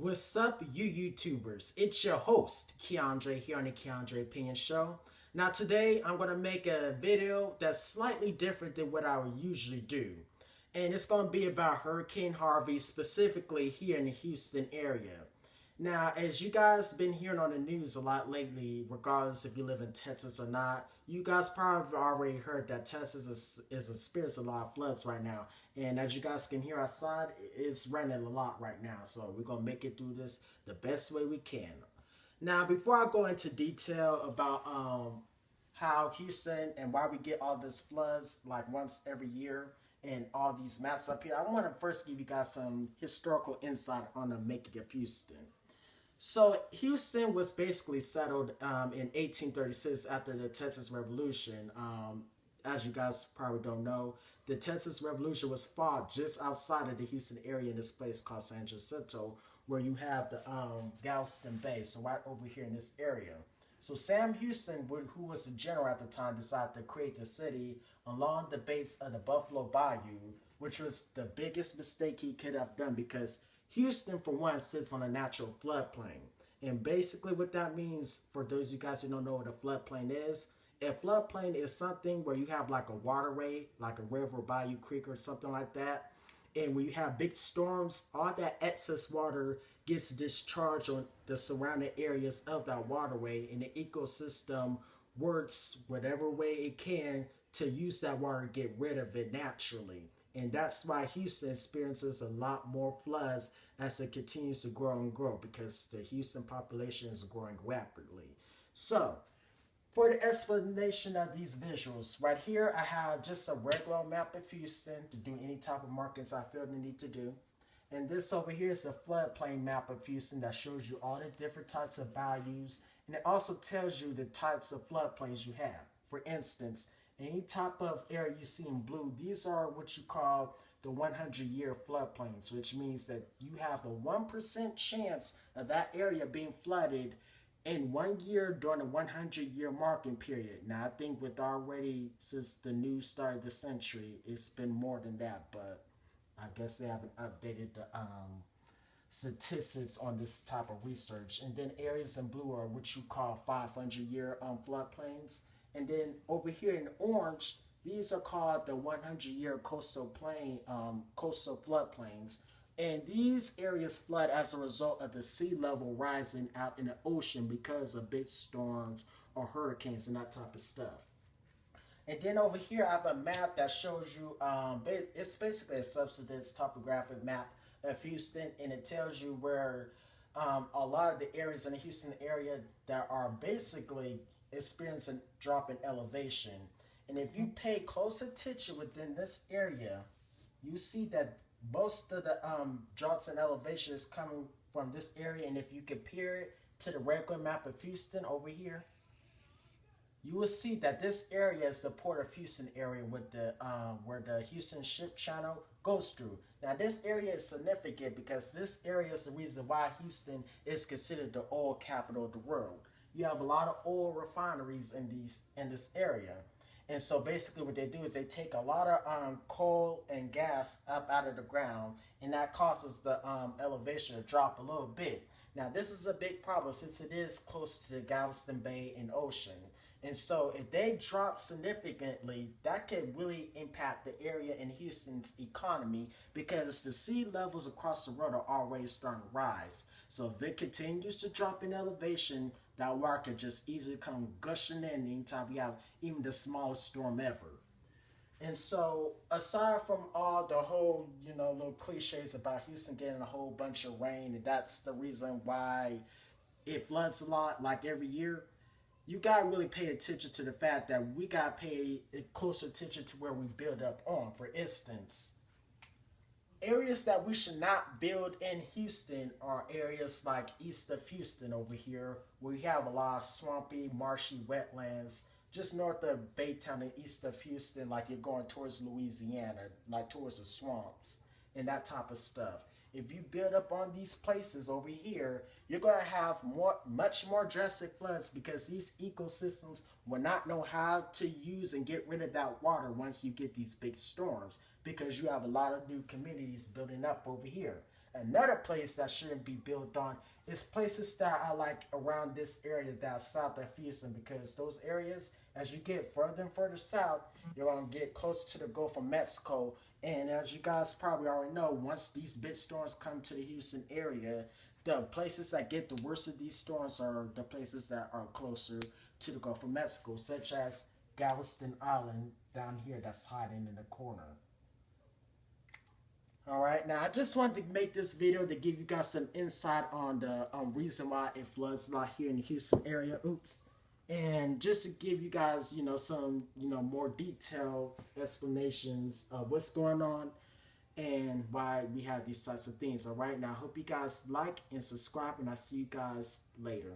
What's up, you YouTubers? It's your host, Keandre, here on the Keandre Opinion Show. Now, today I'm going to make a video that's slightly different than what I would usually do. And it's going to be about Hurricane Harvey, specifically here in the Houston area. Now, as you guys been hearing on the news a lot lately, regardless if you live in Texas or not, you guys probably already heard that Texas is experiencing a lot of floods right now. And as you guys can hear outside, it's raining a lot right now. So we're going to make it through this the best way we can. Now, before I go into detail about how Houston and why we get all this floods like once every year and all these maps up here, I want to first give you guys some historical insight on the making of Houston. So Houston was basically settled in 1836 after the Texas Revolution. As you guys probably don't know, the Texas Revolution was fought just outside of the Houston area in this place called San Jacinto, where you have the Galveston Bay, so right over here in this area. So Sam Houston, who was the general at the time, decided to create the city along the base of the Buffalo Bayou, which was the biggest mistake he could have done because Houston, for one, sits on a natural floodplain. And basically what that means, for those of you guys who don't know what a floodplain is, a floodplain is something where you have like a waterway, like a river, bayou, creek, or something like that. And when you have big storms, all that excess water gets discharged on the surrounding areas of that waterway, and the ecosystem works whatever way it can to use that water to get rid of it naturally. And that's why Houston experiences a lot more floods as it continues to grow and grow because the Houston population is growing rapidly. So, for the explanation of these visuals, right here I have just a regular map of Houston to do any type of markings I feel the need to do. And this over here is a floodplain map of Houston that shows you all the different types of bayous, and it also tells you the types of floodplains you have. For instance, any type of area you see in blue, these are what you call the 100-year floodplains, which means that you have a 1% chance of that area being flooded in 1 year during the 100-year marking period. Now, I think with already, since the news started the century, it's been more than that, but I guess they haven't updated the statistics on this type of research. And then areas in blue are what you call 500-year floodplains. And then over here in orange, these are called the 100-year coastal floodplains. And these areas flood as a result of the sea level rising out in the ocean because of big storms or hurricanes and that type of stuff. And then over here, I have a map that shows you, it's basically a subsidized topographic map of Houston, and it tells you where a lot of the areas in the Houston area that are basically experiencing drop in elevation. And if you pay close attention within this area, you see that most of the drops in elevation is coming from this area. And if you compare it to the regular map of Houston over here, you will see that this area is the Port of Houston area with the where the Houston Ship Channel goes through. Now, this area is significant because this area is the reason why Houston is considered the oil capital of the world. You have a lot of oil refineries in this area. And so basically what they do is they take a lot of coal and gas up out of the ground, and that causes the elevation to drop a little bit. Now, this is a big problem since it is close to the Galveston Bay and ocean. And so if they drop significantly, that could really impact the area in Houston's economy because the sea levels across the world are already starting to rise. So if it continues to drop in elevation, that water could just easily come gushing in anytime we have even the smallest storm ever. And so, aside from all the whole, little cliches about Houston getting a whole bunch of rain, and that's the reason why it floods a lot, like every year, you gotta really pay attention to the fact that we gotta pay closer attention to where we build up on. For instance, areas that we should not build in Houston are areas like east of Houston over here, where we have a lot of swampy, marshy wetlands, just north of Baytown and east of Houston, like you're going towards Louisiana, like towards the swamps and that type of stuff. If you build up on these places over here, you're going to have much more drastic floods because these ecosystems will not know how to use and get rid of that water once you get these big storms, because you have a lot of new communities building up over here. Another place that shouldn't be built on is places that are like around this area that's south of Houston, because those areas, as you get further and further south, you're gonna get closer to the Gulf of Mexico. And as you guys probably already know, once these big storms come to the Houston area, the places that get the worst of these storms are the places that are closer to the Gulf of Mexico, such as Galveston Island down here that's hiding in the corner. Alright, now I just wanted to make this video to give you guys some insight on the reason why it floods a lot here in the Houston area. Oops. And just to give you guys, some, more detailed explanations of what's going on and why we have these types of things. Alright, now I hope you guys like and subscribe, and I'll see you guys later.